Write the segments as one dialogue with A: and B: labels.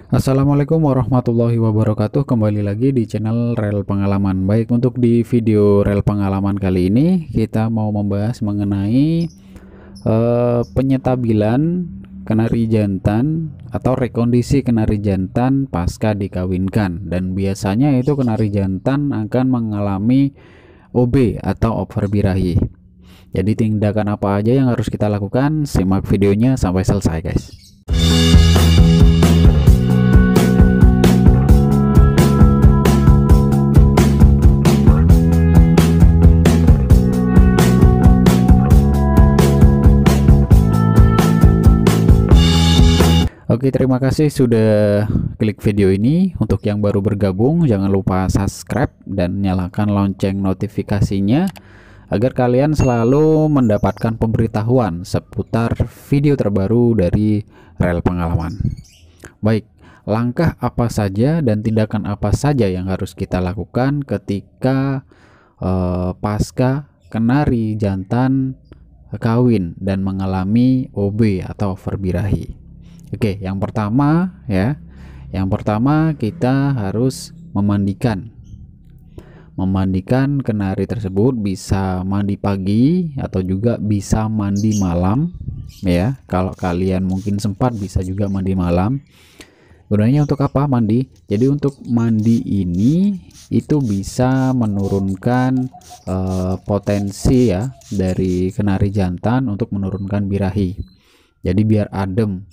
A: Assalamualaikum warahmatullahi wabarakatuh. Kembali lagi di channel Rel Pengalaman. Baik, untuk di video Rel Pengalaman kali ini kita mau membahas mengenai penyetabilan kenari jantan atau rekondisi kenari jantan pasca dikawinkan. Dan biasanya itu kenari jantan akan mengalami OB atau over birahi. Jadi tindakan apa aja yang harus kita lakukan? Simak videonya sampai selesai, guys. Oke, terima kasih sudah klik video ini. Untuk yang baru bergabung, jangan lupa subscribe dan nyalakan lonceng notifikasinya agar kalian selalu mendapatkan pemberitahuan seputar video terbaru dari Rel Pengalaman. Baik, langkah apa saja dan tindakan apa saja yang harus kita lakukan ketika pasca kenari jantan kawin dan mengalami OB atau over birahi. Oke, yang pertama kita harus memandikan kenari tersebut. Bisa mandi pagi atau juga bisa mandi malam ya. Kalau kalian mungkin sempat bisa juga mandi malam. Gunanya untuk apa mandi? Jadi untuk mandi ini itu bisa menurunkan potensi ya dari kenari jantan untuk menurunkan birahi. Jadi biar adem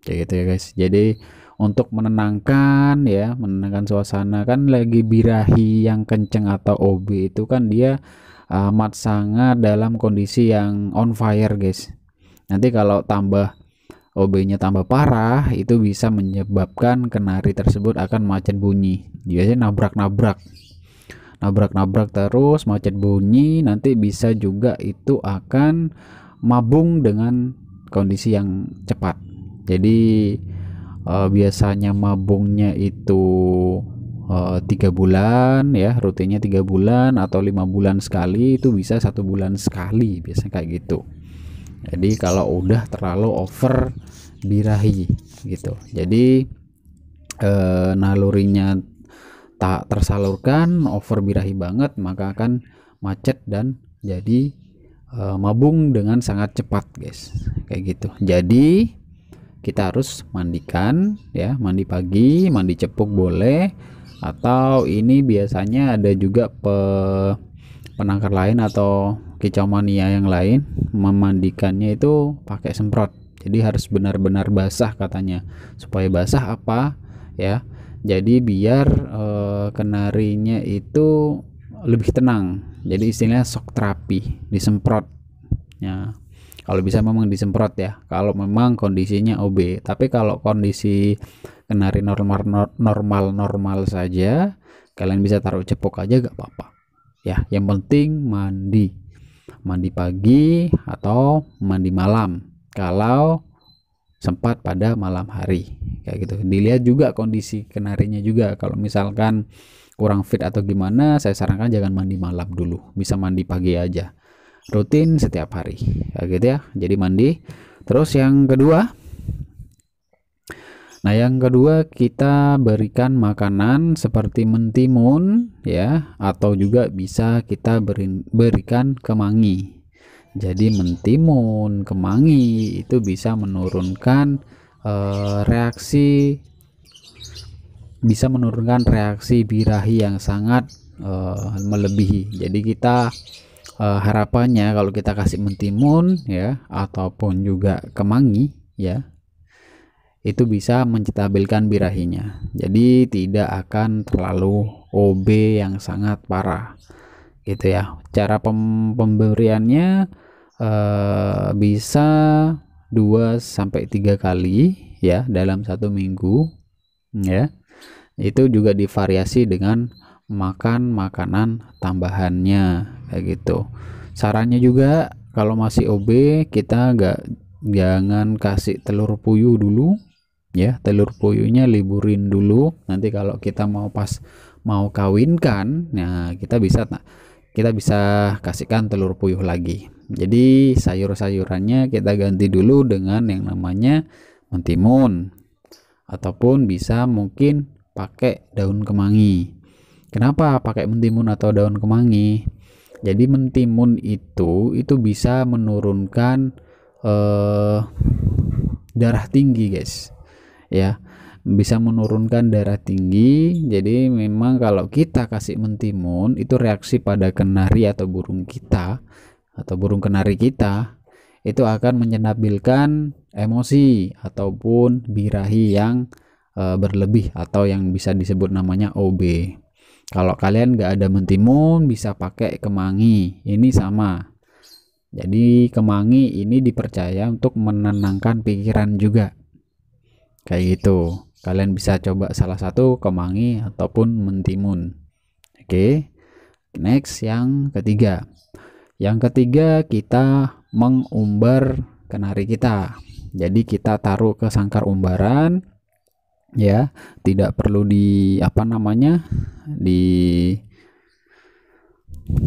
A: kayak gitu ya guys. Jadi untuk menenangkan suasana, kan lagi birahi yang kenceng atau OB itu kan dia amat sangat dalam kondisi yang on fire guys. Nanti kalau tambah OB-nya tambah parah, itu bisa menyebabkan kenari tersebut akan macet bunyi. Biasanya nabrak terus macet bunyi. Nanti bisa juga itu akan mabung dengan kondisi yang cepat. Jadi biasanya mabungnya itu 3 bulan ya, rutinnya 3 bulan atau 5 bulan sekali, itu bisa 1 bulan sekali biasanya kayak gitu. Jadi kalau udah terlalu over birahi gitu, jadi nalurinya tak tersalurkan, over birahi banget, maka akan macet dan jadi mabung dengan sangat cepat guys, kayak gitu. Jadi kita harus mandikan ya, mandi pagi, mandi cepuk boleh, atau ini biasanya ada juga penangkar lain atau kicau mania yang lain memandikannya itu pakai semprot. Jadi harus benar-benar basah katanya. Supaya basah apa ya, jadi biar kenarinya itu lebih tenang. Jadi istilahnya shock terapi, disemprot ya. Kalau bisa memang disemprot ya, kalau memang kondisinya OB. Tapi kalau kondisi kenari normal saja, kalian bisa taruh cepuk aja gak apa-apa ya. Yang penting mandi pagi atau mandi malam kalau sempat pada malam hari, kayak gitu. Dilihat juga kondisi kenarinya juga. Kalau misalkan kurang fit atau gimana, saya sarankan jangan mandi malam dulu, bisa mandi pagi aja, rutin setiap hari kayak gitu ya. Jadi mandi. Terus yang kedua, kita berikan makanan seperti mentimun ya, atau juga bisa kita berikan kemangi. Jadi mentimun, kemangi itu bisa menurunkan reaksi birahi yang sangat melebihi. Jadi kita harapannya kalau kita kasih mentimun ya ataupun juga kemangi ya, itu bisa menstabilkan birahinya. Jadi tidak akan terlalu OB yang sangat parah gitu ya. Cara pemberiannya bisa 2-3 kali ya dalam 1 minggu ya. Itu juga divariasi dengan makan makanan tambahannya kayak gitu. Sarannya juga kalau masih OB, kita jangan kasih telur puyuh dulu ya. Telur puyuhnya liburin dulu. Nanti kalau kita pas mau kawinkan, nah kita bisa kasihkan telur puyuh lagi. Jadi sayur-sayurannya kita ganti dulu dengan yang namanya mentimun ataupun bisa mungkin pakai daun kemangi. Kenapa pakai mentimun atau daun kemangi? Jadi mentimun itu bisa menurunkan darah tinggi guys, ya, bisa menurunkan darah tinggi. Jadi memang kalau kita kasih mentimun itu reaksi pada kenari atau burung kita atau burung kenari kita itu akan menstabilkan emosi ataupun birahi yang berlebih atau yang bisa disebut namanya OB. Kalau kalian nggak ada mentimun bisa pakai kemangi, ini sama. Jadi kemangi ini dipercaya untuk menenangkan pikiran juga, kayak gitu. Kalian bisa coba salah satu, kemangi ataupun mentimun. Oke, next yang ketiga. Yang ketiga, kita mengumbar kenari kita. Jadi kita taruh ke sangkar umbaran, ya, tidak perlu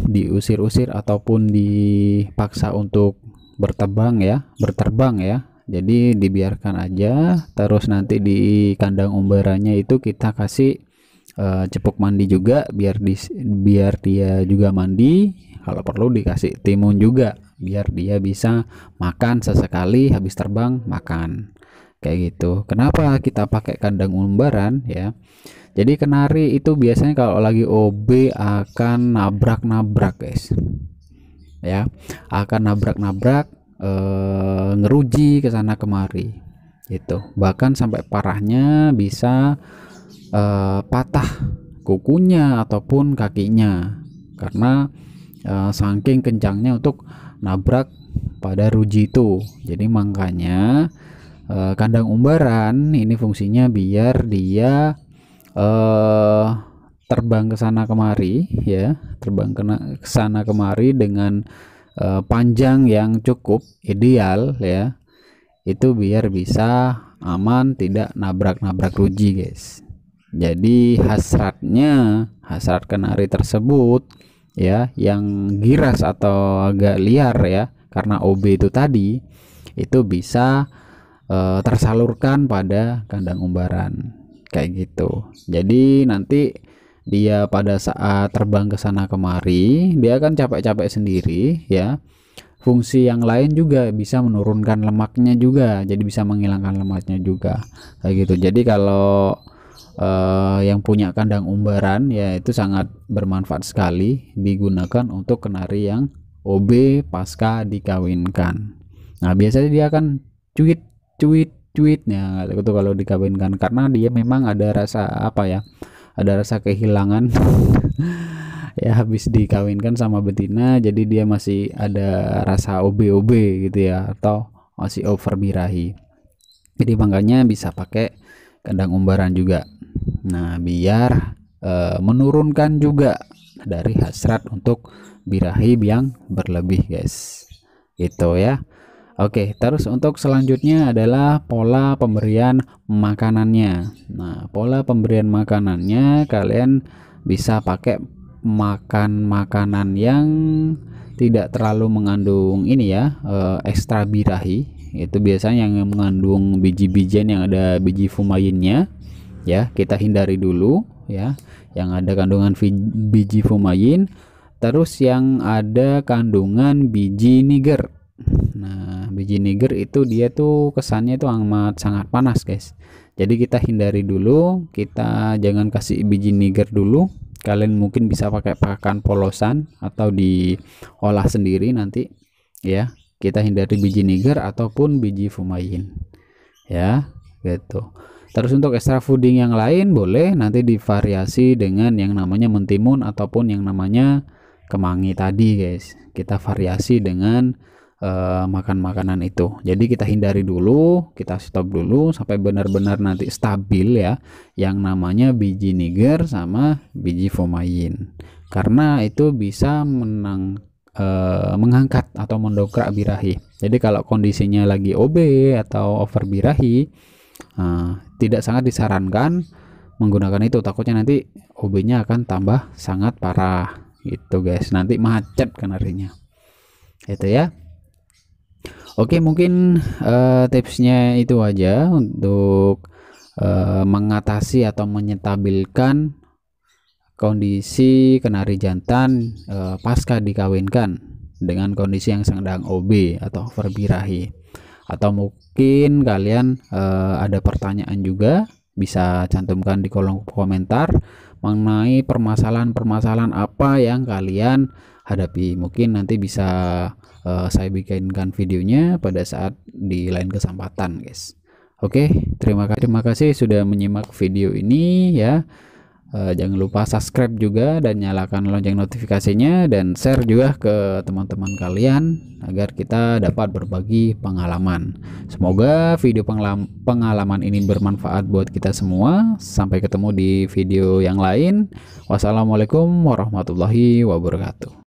A: diusir-usir ataupun dipaksa untuk berterbang ya. Jadi dibiarkan aja. Terus nanti di kandang umbarannya itu kita kasih cepuk mandi juga, biar dia juga mandi. Kalau perlu dikasih timun juga biar dia bisa makan sesekali habis terbang makan, kayak gitu. Kenapa kita pakai kandang umbaran ya? Jadi kenari itu biasanya kalau lagi OB akan nabrak-nabrak guys, ya, akan nabrak-nabrak, ngeruji ke sana kemari itu. Bahkan sampai parahnya bisa patah kukunya ataupun kakinya karena saking kencangnya untuk nabrak pada ruji itu. Jadi makanya kandang umbaran ini fungsinya biar dia terbang ke sana kemari ya, terbang ke sana kemari dengan panjang yang cukup ideal ya, itu biar bisa aman tidak nabrak-nabrak ruji guys. Jadi hasrat kenari tersebut ya, yang giras atau agak liar ya karena OB itu tadi, itu bisa tersalurkan pada kandang umbaran, kayak gitu. Jadi nanti dia pada saat terbang ke sana kemari dia akan capek-capek sendiri ya. Fungsi yang lain juga bisa menurunkan lemaknya juga, jadi bisa menghilangkan lemaknya juga, kayak gitu. Jadi kalau yang punya kandang umbaran ya itu sangat bermanfaat sekali digunakan untuk kenari yang OB pasca dikawinkan. Nah biasanya dia akan cuitnya itu kalau dikawinkan, karena dia memang ada rasa ada rasa kehilangan ya habis dikawinkan sama betina, jadi dia masih ada rasa OB gitu ya, atau masih over birahi. Jadi makanya bisa pakai kandang umbaran juga. Nah biar menurunkan juga dari hasrat untuk birahi yang berlebih guys, gitu ya. Oke, terus untuk selanjutnya adalah pola pemberian makanannya. Nah pola pemberian makanannya kalian bisa pakai makan makanan yang tidak terlalu mengandung ini ya, ekstra birahi. Itu biasanya yang mengandung biji-bijian yang ada biji fumayinnya ya, kita hindari dulu ya, yang ada kandungan biji fumayin. Terus yang ada kandungan biji niger. Nah biji niger itu dia tuh kesannya tuh amat sangat panas guys, jadi kita hindari dulu, kita jangan kasih biji niger dulu. Kalian mungkin bisa pakai pakan polosan atau diolah sendiri nanti ya. Kita hindari biji niger ataupun biji fumayin ya, gitu. Terus untuk extra fooding yang lain boleh nanti divariasi dengan yang namanya mentimun ataupun yang namanya kemangi tadi guys. Kita variasi dengan makan makanan itu. Jadi kita hindari dulu, kita stop dulu sampai benar-benar nanti stabil ya yang namanya biji niger sama biji fumayin, karena itu bisa mengangkat atau mendongkrak birahi. Jadi kalau kondisinya lagi OB atau over birahi, tidak sangat disarankan menggunakan itu, takutnya nanti OB nya akan tambah sangat parah gitu guys, nanti macet kenarinya itu ya. Oke, mungkin tipsnya itu aja untuk mengatasi atau menyetabilkan kondisi kenari jantan pasca dikawinkan dengan kondisi yang sedang OB atau over birahi. Atau mungkin kalian ada pertanyaan juga, bisa cantumkan di kolom komentar mengenai permasalahan-permasalahan apa yang kalian hadapi. Mungkin nanti bisa saya bikinkan videonya pada saat di lain kesempatan, guys. Oke, terima kasih sudah menyimak video ini ya. Jangan lupa subscribe juga dan nyalakan lonceng notifikasinya, dan share juga ke teman-teman kalian agar kita dapat berbagi pengalaman. Semoga video pengalaman ini bermanfaat buat kita semua. Sampai ketemu di video yang lain. Wassalamualaikum warahmatullahi wabarakatuh.